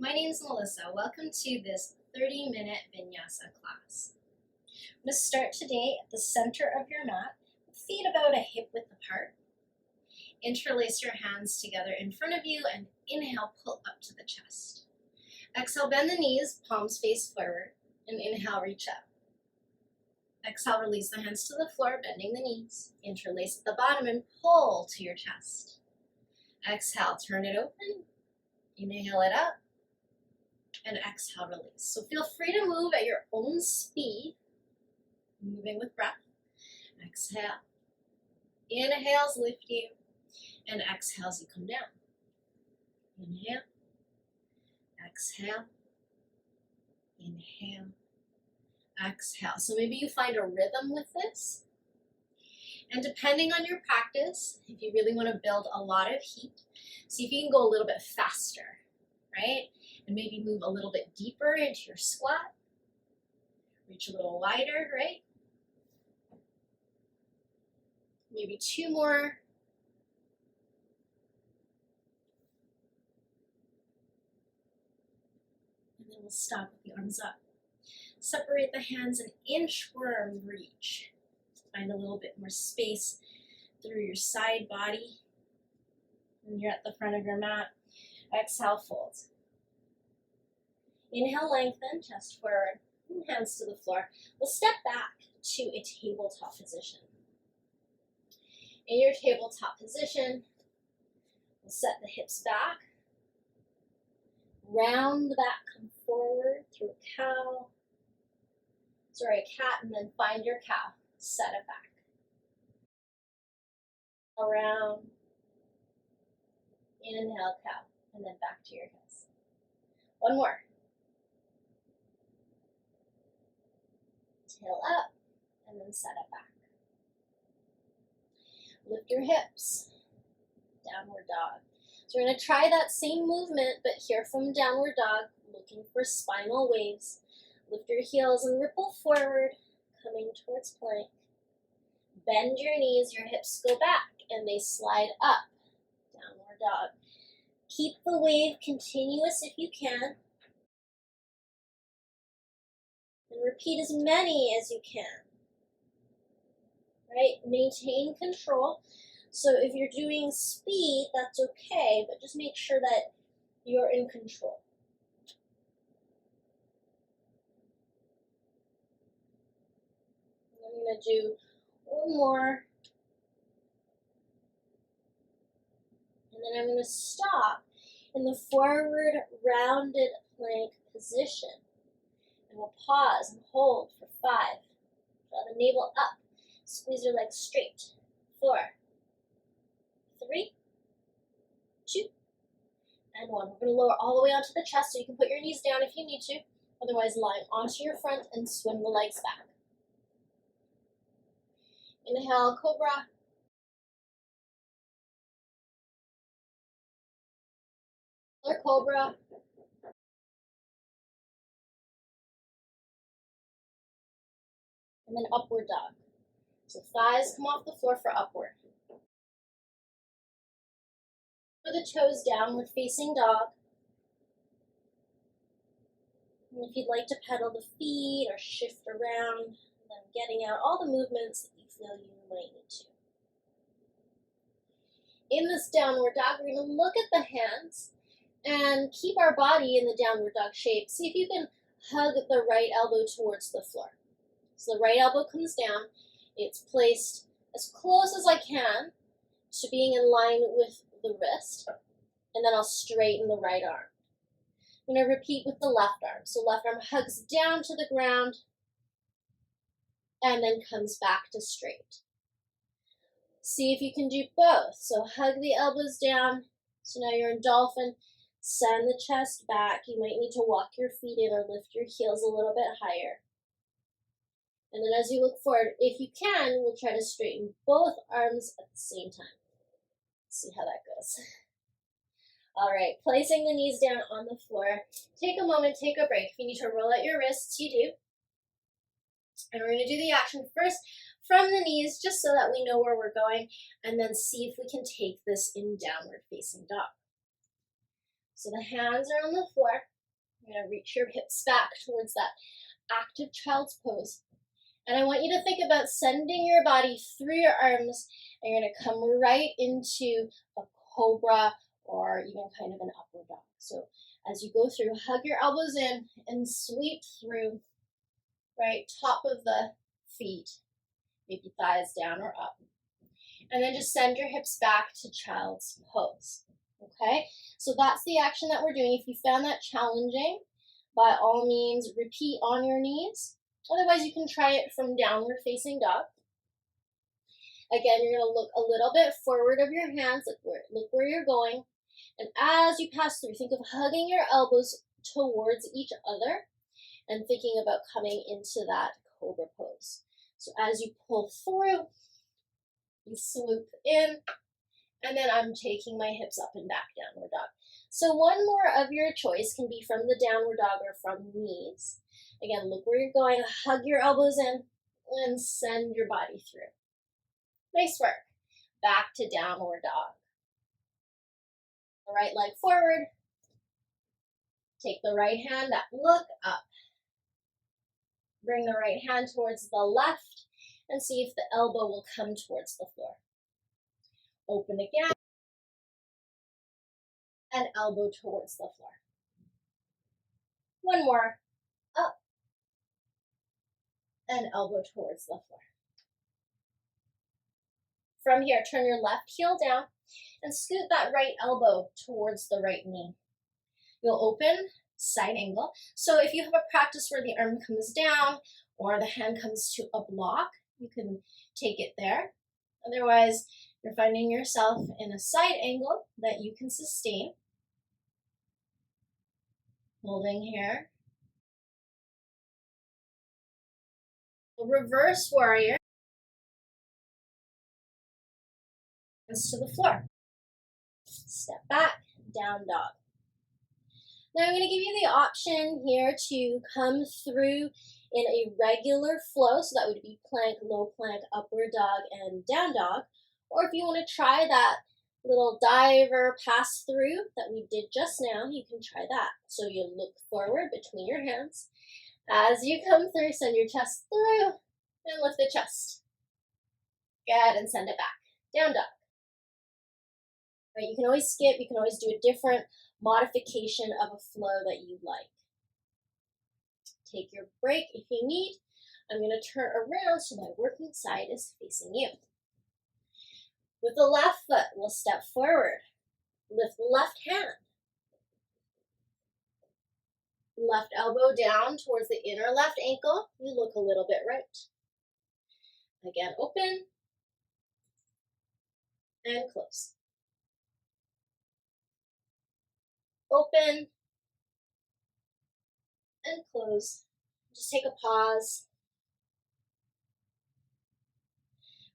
My name is Melissa. Welcome to this 30-minute vinyasa class. I'm going to start today at the center of your mat, feet about a hip width apart. Interlace your hands together in front of you and inhale, pull up to the chest. Exhale, bend the knees, palms face forward, and inhale, reach up. Exhale, release the hands to the floor, bending the knees. Interlace at the bottom and pull to your chest. Exhale, turn it open. Inhale it up. And exhale, release. So feel free to move at your own speed, moving with breath. Exhale. Inhales lift you, and exhales you come down. Inhale. Exhale. Inhale. Exhale. So maybe you find a rhythm with this. And depending on your practice, if you really want to build a lot of heat, see if you can go a little bit faster, right? And maybe move a little bit deeper into your squat. Reach a little wider, right? Maybe two more. And then we'll stop with the arms up. Separate the hands, an inchworm reach. Find a little bit more space through your side body. When you're at the front of your mat, exhale, fold. Inhale, lengthen, chest forward, hands to the floor. We'll step back to a tabletop position. In your tabletop position, we'll set the hips back, round the back, come forward through a cat, and then find your cow, set it back. Around, inhale, cow, and then back to your heels. One more. Tail up, and then set it back. Lift your hips, downward dog. So we're going to try that same movement, but here from downward dog, looking for spinal waves. Lift your heels and ripple forward, coming towards plank. Bend your knees, your hips go back, and they slide up, downward dog. Keep the wave continuous if you can. And repeat as many as you can. Right? Maintain control. So if you're doing speed, that's okay, but just make sure that you're in control. I'm going to do one more. And then I'm going to stop in the forward rounded plank position. And we'll pause and hold for 5. Draw the navel up. Squeeze your legs straight. 4, 3, 2, and 1. We're going to lower all the way onto the chest, so you can put your knees down if you need to. Otherwise, lying onto your front and swing the legs back. Inhale, cobra. Another cobra. And then upward dog. So thighs come off the floor for upward. For the toes, downward facing dog. And if you'd like to pedal the feet or shift around, then getting out all the movements that you feel you might need to. In this downward dog, we're going to look at the hands and keep our body in the downward dog shape. See if you can hug the right elbow towards the floor. So the right elbow comes down. It's placed as close as I can to being in line with the wrist. And then I'll straighten the right arm. I'm going to repeat with the left arm. So left arm hugs down to the ground and then comes back to straight. See if you can do both. So hug the elbows down. So now you're in dolphin. Send the chest back. You might need to walk your feet in or lift your heels a little bit higher. And then as you look forward, if you can, we'll try to straighten both arms at the same time. Let's see how that goes. All right, placing the knees down on the floor. Take a moment, take a break. If you need to roll out your wrists, you do. And we're going to do the action first from the knees, just so that we know where we're going, and then see if we can take this in downward facing dog. So the hands are on the floor. You're going to reach your hips back towards that active child's pose. And I want you to think about sending your body through your arms, and you're going to come right into a cobra or even kind of an upward dog. So as you go through, hug your elbows in and sweep through, right, top of the feet, maybe thighs down or up. And then just send your hips back to child's pose, okay? So that's the action that we're doing. If you found that challenging, by all means, repeat on your knees. Otherwise, you can try it from downward facing dog. Again, you're going to look a little bit forward of your hands, look where you're going. And as you pass through, think of hugging your elbows towards each other and thinking about coming into that cobra pose. So as you pull through, you swoop in, and then I'm taking my hips up and back, downward dog. So one more of your choice can be from the downward dog or from knees. Again, look where you're going, hug your elbows in, and send your body through. Nice work. Back to downward dog. The right leg forward. Take the right hand up, look up. Bring the right hand towards the left and see if the elbow will come towards the floor. Open again. And elbow towards the floor. One more. Up. And elbow towards the floor. From here, turn your left heel down and scoot that right elbow towards the right knee. You'll open side angle. So if you have a practice where the arm comes down or the hand comes to a block, you can take it there. Otherwise, you're finding yourself in a side angle that you can sustain. Holding here. Reverse warrior. Hands to the floor. Step back, down dog. Now I'm going to give you the option here to come through in a regular flow, so that would be plank, low plank, upward dog, and down dog. Or if you want to try that little diver pass through that we did just now, you can try that. So you look forward between your hands. As you come through, send your chest through and lift the chest. Good, and send it back. Down dog. Right, you can always skip, you can always do a different modification of a flow that you like. Take your break if you need. I'm going to turn around so my working side is facing you. With the left foot, we'll step forward. Lift the left hand. Left elbow down towards the inner left ankle. You look a little bit right. Again, open and close. Open and close. Just take a pause.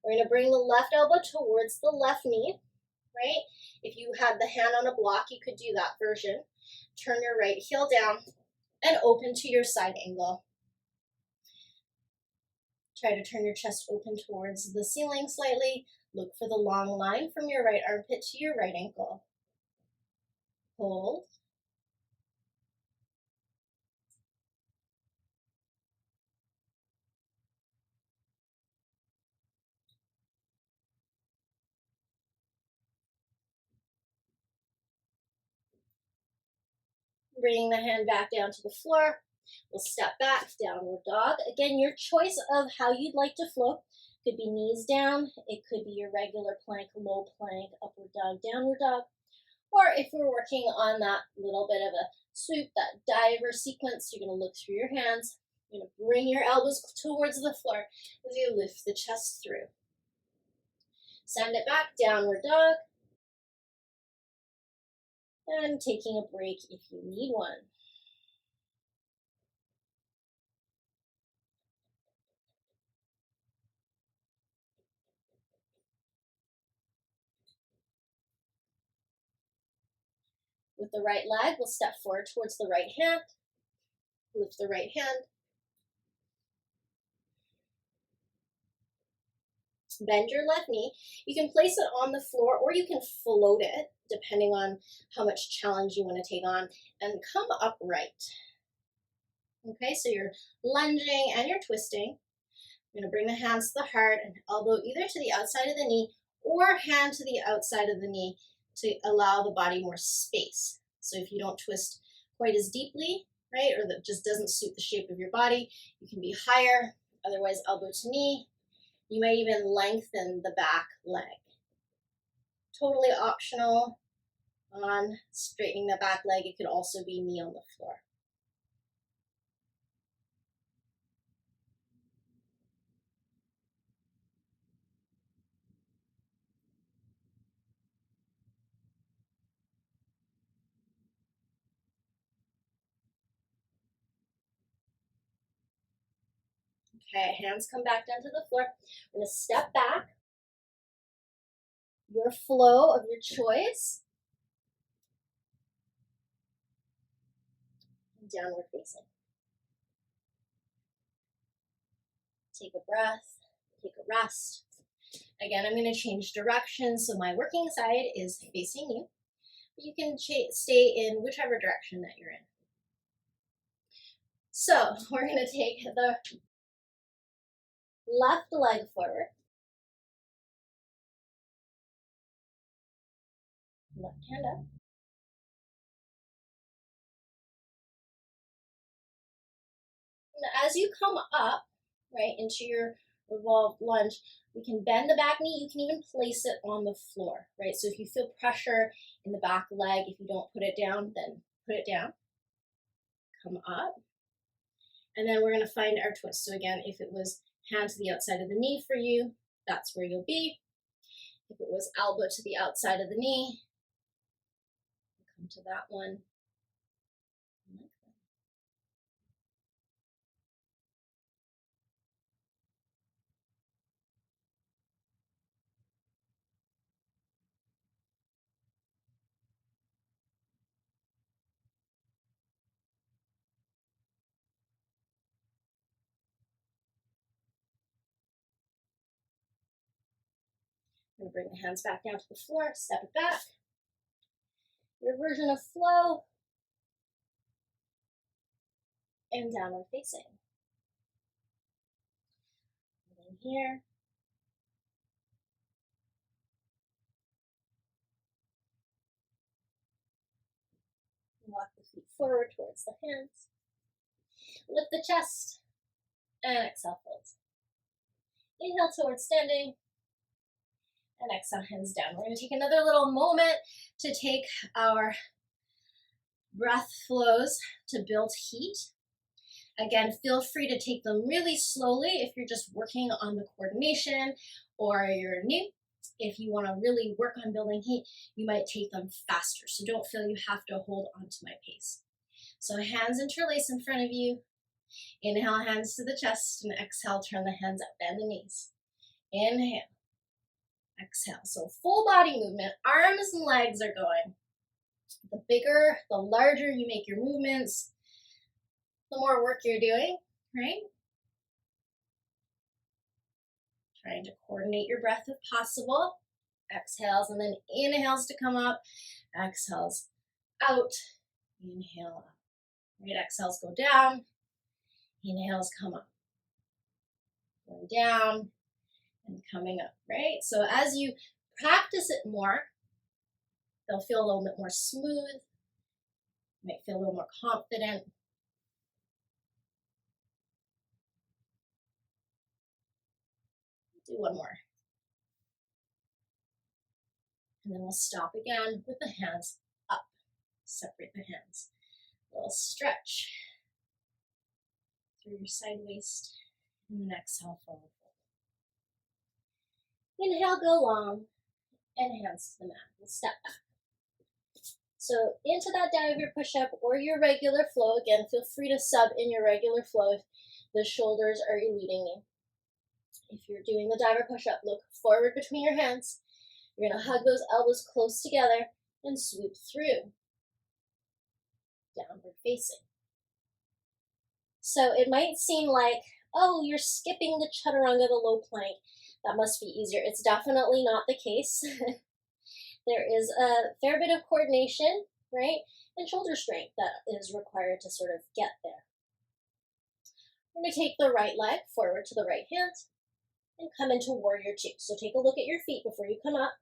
We're going to bring the left elbow towards the left knee, right? If you had the hand on a block, you could do that version. Turn your right heel down and open to your side angle. Try to turn your chest open towards the ceiling slightly. Look for the long line from your right armpit to your right ankle. Hold. Bringing the hand back down to the floor. We'll step back, downward dog. Again, your choice of how you'd like to flow. Could be knees down, it could be your regular plank, low plank, upward dog, downward dog. Or if we're working on that little bit of a swoop, that diver sequence, you're going to look through your hands. You're going to bring your elbows towards the floor as you lift the chest through. Send it back, downward dog. And taking a break if you need one. With the right leg, we'll step forward towards the right hand. Lift the right hand. Bend your left knee. You can place it on the floor or you can float it, depending on how much challenge you want to take on, and come upright. Okay, so you're lunging and you're twisting. You're going to bring the hands to the heart and elbow either to the outside of the knee or hand to the outside of the knee to allow the body more space. So if you don't twist quite as deeply, right, or that just doesn't suit the shape of your body, you can be higher, otherwise elbow to knee. You might even lengthen the back leg. Totally optional on straightening the back leg. It could also be knee on the floor. Okay, hands come back down to the floor. We're going to step back. Your flow of your choice. Downward facing. Take a breath, take a rest. Again, I'm going to change direction, so my working side is facing you. You can stay in whichever direction that you're in. So we're going to take the left leg forward. Left hand up. And as you come up, right, into your revolved lunge, we can bend the back knee. You can even place it on the floor, right? So if you feel pressure in the back leg, if you don't put it down, then put it down. Come up. And then we're going to find our twist. So again, if it was hand to the outside of the knee for you, that's where you'll be. If it was elbow to the outside of the knee, come to that one. I'm going to bring the hands back down to the floor, step it back. Your version of flow. And downward facing. And then here. Walk the feet forward towards the hands. Lift the chest. And exhale, fold. Inhale towards standing. And exhale, hands down. We're going to take another little moment to take our breath flows to build heat. Again, feel free to take them really slowly if you're just working on the coordination or you're new. If you want to really work on building heat, you might take them faster. So don't feel you have to hold on to my pace. So hands interlace in front of you. Inhale, hands to the chest, and exhale, turn the hands up, bend the knees. Inhale. Exhale. So full body movement, arms and legs are going. The bigger, the larger you make your movements, the more work you're doing, right? Trying to coordinate your breath if possible. Exhales and then inhales to come up. Exhales out. Inhale up. Right, exhales go down. Inhales come up. Going down and coming up, right? So as you practice it more, they'll feel a little bit more smooth. You might feel a little more confident. Do one more. And then we'll stop again with the hands up. Separate the hands. A little stretch through your side waist. And then exhale, forward fold. Inhale, go long. And hands to the mat. We'll step back. So into that diver push-up or your regular flow. Again, feel free to sub in your regular flow if the shoulders are eluding you. If you're doing the diver push-up, look forward between your hands. You're going to hug those elbows close together and swoop through. Downward facing. So it might seem like, oh, you're skipping the chaturanga, the low plank. That must be easier. It's definitely not the case. There is a fair bit of coordination, right, and shoulder strength that is required to sort of get there. We're going to take the right leg forward to the right hand and come into warrior two. So take a look at your feet before you come up,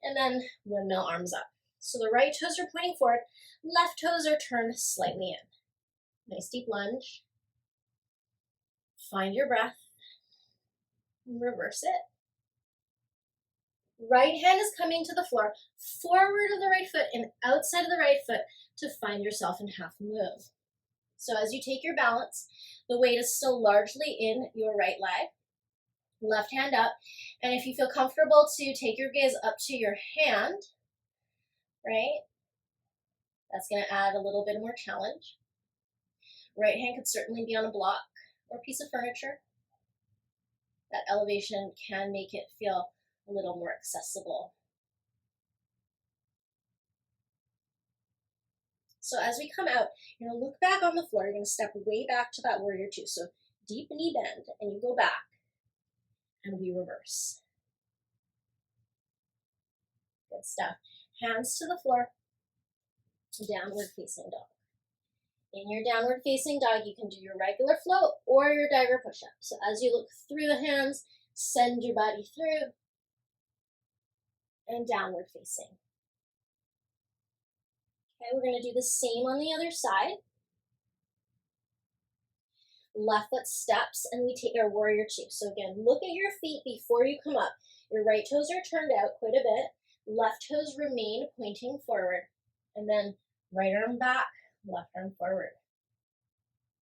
and then windmill arms up. So the right toes are pointing forward, left toes are turned slightly in. Nice deep lunge. Find your breath. Reverse it. Right hand is coming to the floor, forward of the right foot and outside of the right foot to find yourself in half moon. So as you take your balance, the weight is still largely in your right leg. Left hand up, and if you feel comfortable to take your gaze up to your hand, right, that's going to add a little bit more challenge. Right hand could certainly be on a block or piece of furniture. That elevation can make it feel a little more accessible. So as we come out, you're going to look back on the floor. You're going to step way back to that warrior two. So deep knee bend, and you go back, and we reverse. Good stuff. Hands to the floor, downward facing dog. In your downward facing dog, you can do your regular float or your diver push-up. So as you look through the hands, send your body through, and downward facing. Okay, we're going to do the same on the other side. Left foot steps, and we take our warrior two. So again, look at your feet before you come up. Your right toes are turned out quite a bit. Left toes remain pointing forward. And then right arm back, left arm forward.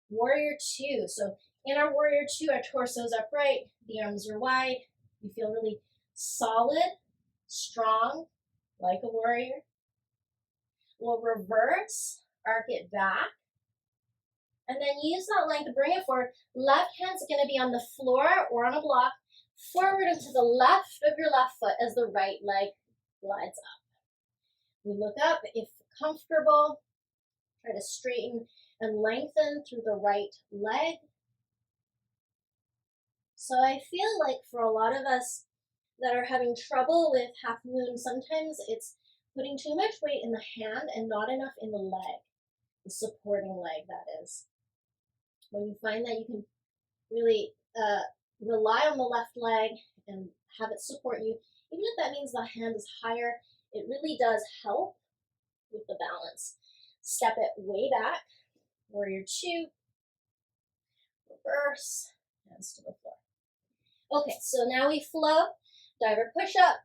Warrior two. So in our warrior two, our torso is upright, the arms are wide. You feel really solid, strong, like a warrior. We'll reverse, arc it back, and then use that length to bring it forward. Left hand's going to be on the floor or on a block, forward and to the left of your left foot as the right leg glides up. We look up, if comfortable, try to straighten and lengthen through the right leg. So I feel like for a lot of us that are having trouble with half moon, sometimes it's putting too much weight in the hand and not enough in the leg, the supporting leg, that is. When you find that you can really rely on the left leg and have it support you, even if that means the hand is higher, it really does help with the balance. Step it way back, warrior two, reverse, hands to the floor. Okay, so now we flow, diver push-up,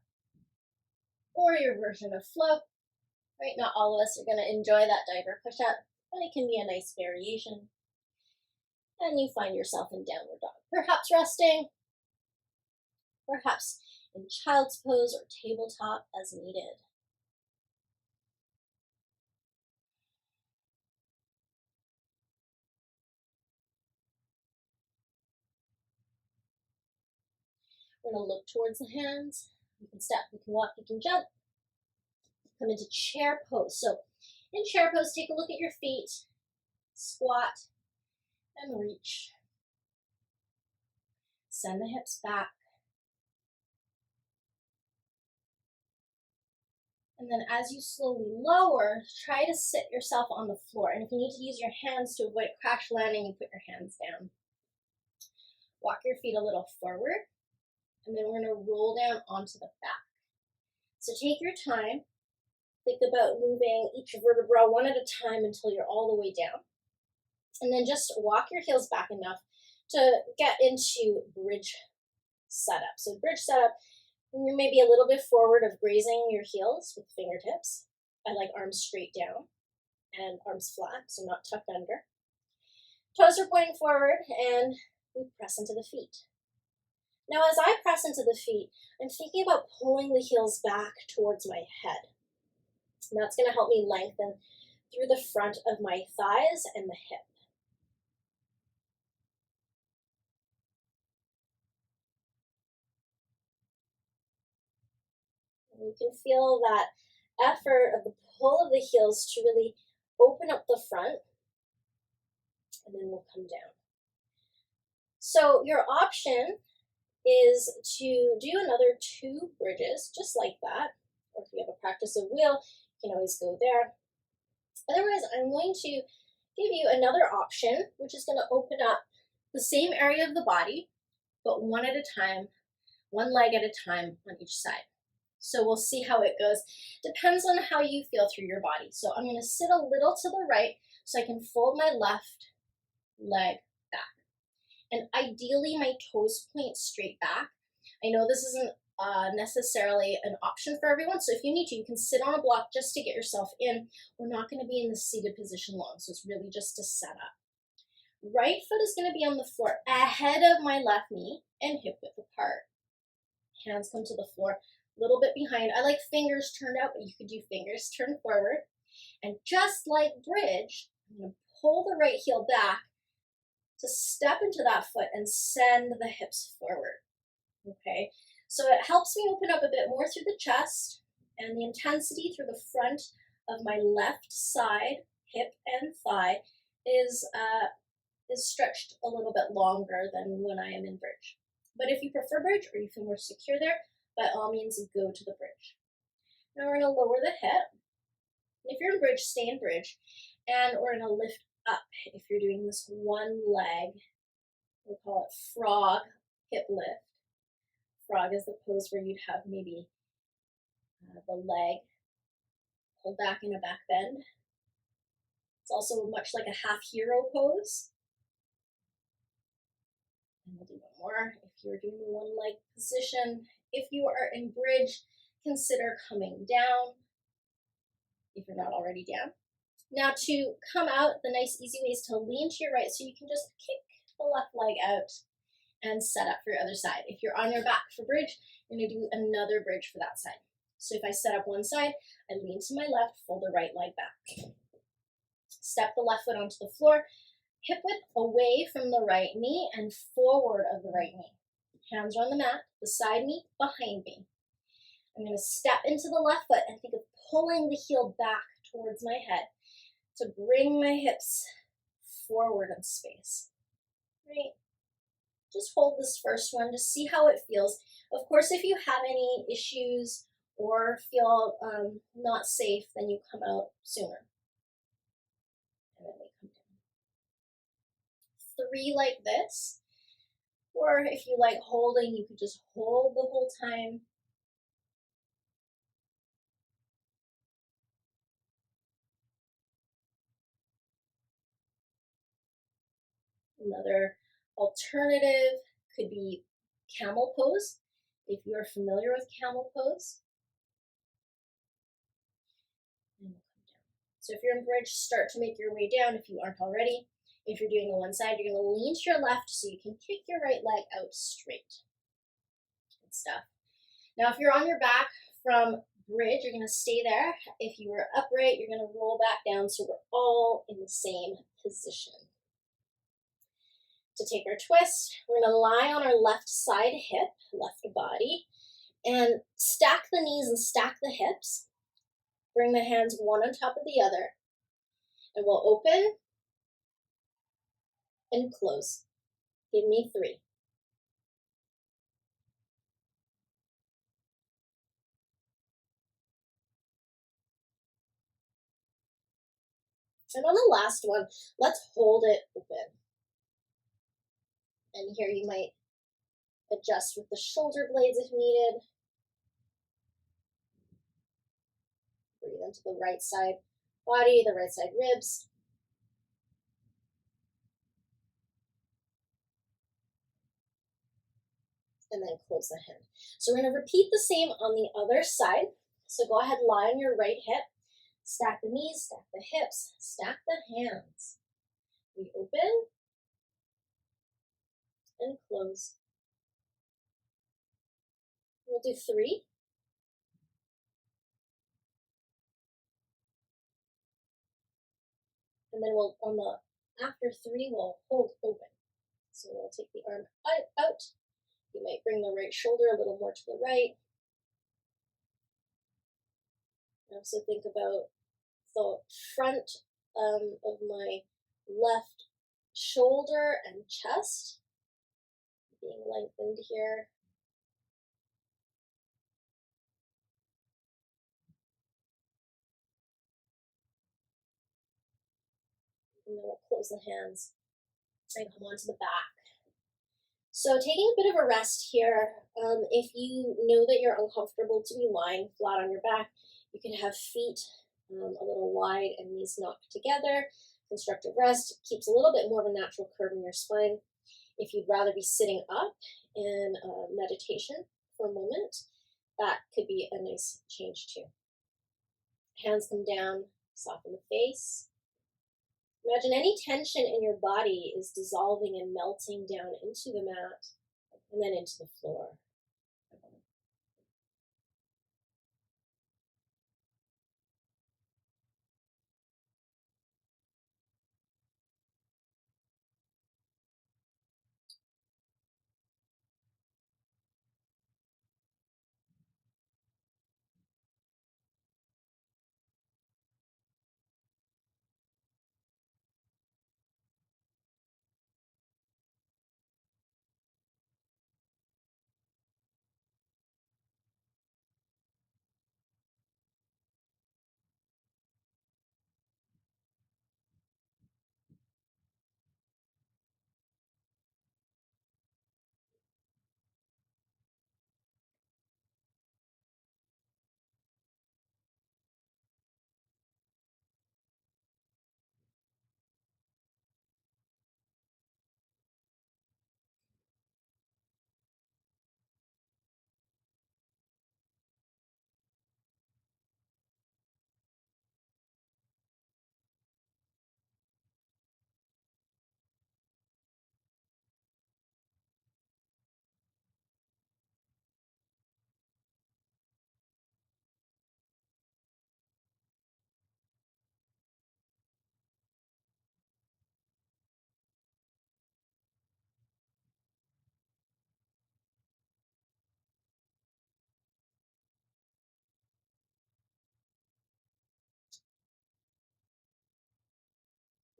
or your version of flow, right? Not all of us are going to enjoy that diver push-up, but it can be a nice variation. And you find yourself in downward dog, perhaps resting, perhaps in child's pose or tabletop as needed. We're going to look towards the hands. You can step, you can walk, you can jump. Come into chair pose. So in chair pose, take a look at your feet, squat, and reach. Send the hips back. And then as you slowly lower, try to sit yourself on the floor. And if you need to use your hands to avoid crash landing, you put your hands down. Walk your feet a little forward, and then we're going to roll down onto the back. So take your time. Think about moving each vertebra one at a time until you're all the way down. And then just walk your heels back enough to get into bridge setup. So bridge setup, you may be a little bit forward of grazing your heels with fingertips. I like arms straight down and arms flat, so not tucked under. Toes are pointing forward, and we press into the feet. Now as I press into the feet, I'm thinking about pulling the heels back towards my head. And that's going to help me lengthen through the front of my thighs and the hip. And you can feel that effort of the pull of the heels to really open up the front, and then we'll come down. So your option is to do another 2 bridges, just like that. Or if you have a practice of wheel, you can always go there. Otherwise, I'm going to give you another option, which is going to open up the same area of the body, but one at a time, one leg at a time on each side. So we'll see how it goes. Depends on how you feel through your body. So I'm going to sit a little to the right so I can fold my left leg back. And ideally, my toes point straight back. I know this isn't necessarily an option for everyone, so if you need to, you can sit on a block just to get yourself in. We're not going to be in the seated position long, so it's really just to set up. Right foot is going to be on the floor ahead of my left knee and hip width apart. Hands come to the floor, a little bit behind. I like fingers turned out, but you could do fingers turned forward. And just like bridge, I'm going to pull the right heel back to step into that foot and send the hips forward. Okay, so it helps me open up a bit more through the chest, and the intensity through the front of my left side, hip and thigh, is stretched a little bit longer than when I am in bridge. But if you prefer bridge or you feel more secure there, by all means go to the bridge. Now we're going to lower the hip. If you're in bridge, stay in bridge. And we're going to lift up if you're doing this one leg. We'll call it frog hip lift. Frog is the pose where you'd have maybe the leg pulled back in a back bend. It's also much like a half hero pose. And we'll do one more. If you're doing the one leg position, if you are in bridge, consider coming down if you're not already down. Now to come out, the nice easy way is to lean to your right so you can just kick the left leg out and set up for your other side. If you're on your back for bridge, you're going to do another bridge for that side. So if I set up one side, I lean to my left, fold the right leg back. Step the left foot onto the floor, hip width away from the right knee and forward of the right knee. Hands are on the mat, beside me, behind me. I'm going to step into the left foot and think of pulling the heel back towards my head to bring my hips forward in space. Right? Just hold this first one to see how it feels. Of course, if you have any issues or feel not safe, then you come out sooner. And then we come down. 3 like this. Or if you like holding, you could just hold the whole time. Another alternative could be camel pose, if you're familiar with camel pose. And we'll come down. So if you're in bridge, start to make your way down if you aren't already. If you're doing the one side, you're going to lean to your left so you can kick your right leg out straight. Good stuff. Now if you're on your back from bridge, you're going to stay there. If you were upright, you're going to roll back down so we're all in the same position. To take our twist, we're going to lie on our left side hip, left body, and stack the knees and stack the hips. Bring the hands one on top of the other, and we'll open and close. Give me 3. And on the last one, let's hold it open. And here you might adjust with the shoulder blades if needed. Breathe into the right side body, the right side ribs. And then close the hand. So we're going to repeat the same on the other side. So go ahead, lie on your right hip. Stack the knees, stack the hips, stack the hands. We open and close. We'll do 3. And then we'll, after 3, we'll hold open. So we'll take the arm out. You might bring the right shoulder a little more to the right. I also think about the front of my left shoulder and chest. being lengthened here. And then we'll close the hands and come onto the back. So taking a bit of a rest here. If you know that you're uncomfortable to be lying flat on your back, you can have feet a little wide and knees knocked together. Constructive rest keeps a little bit more of a natural curve in your spine. If you'd rather be sitting up in meditation for a moment, that could be a nice change too. Hands come down, soften the face. Imagine any tension in your body is dissolving and melting down into the mat and then into the floor.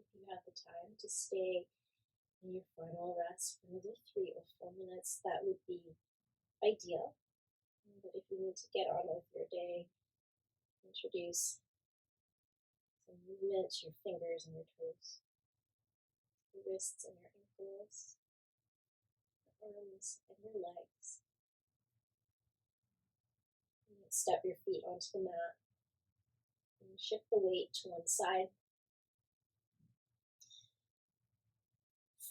If you have the time to stay in your final rest for another 3 or 4 minutes, that would be ideal. But if you need to get on with your day, introduce some movement to your fingers and your toes, your wrists and your ankles, your arms and your legs. And then step your feet onto the mat and shift the weight to one side.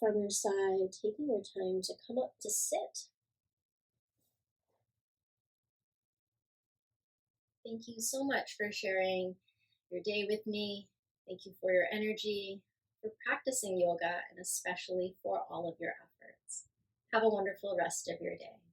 From your side, taking your time to come up to sit. Thank you so much for sharing your day with me. Thank you for your energy, for practicing yoga, and especially for all of your efforts. Have a wonderful rest of your day.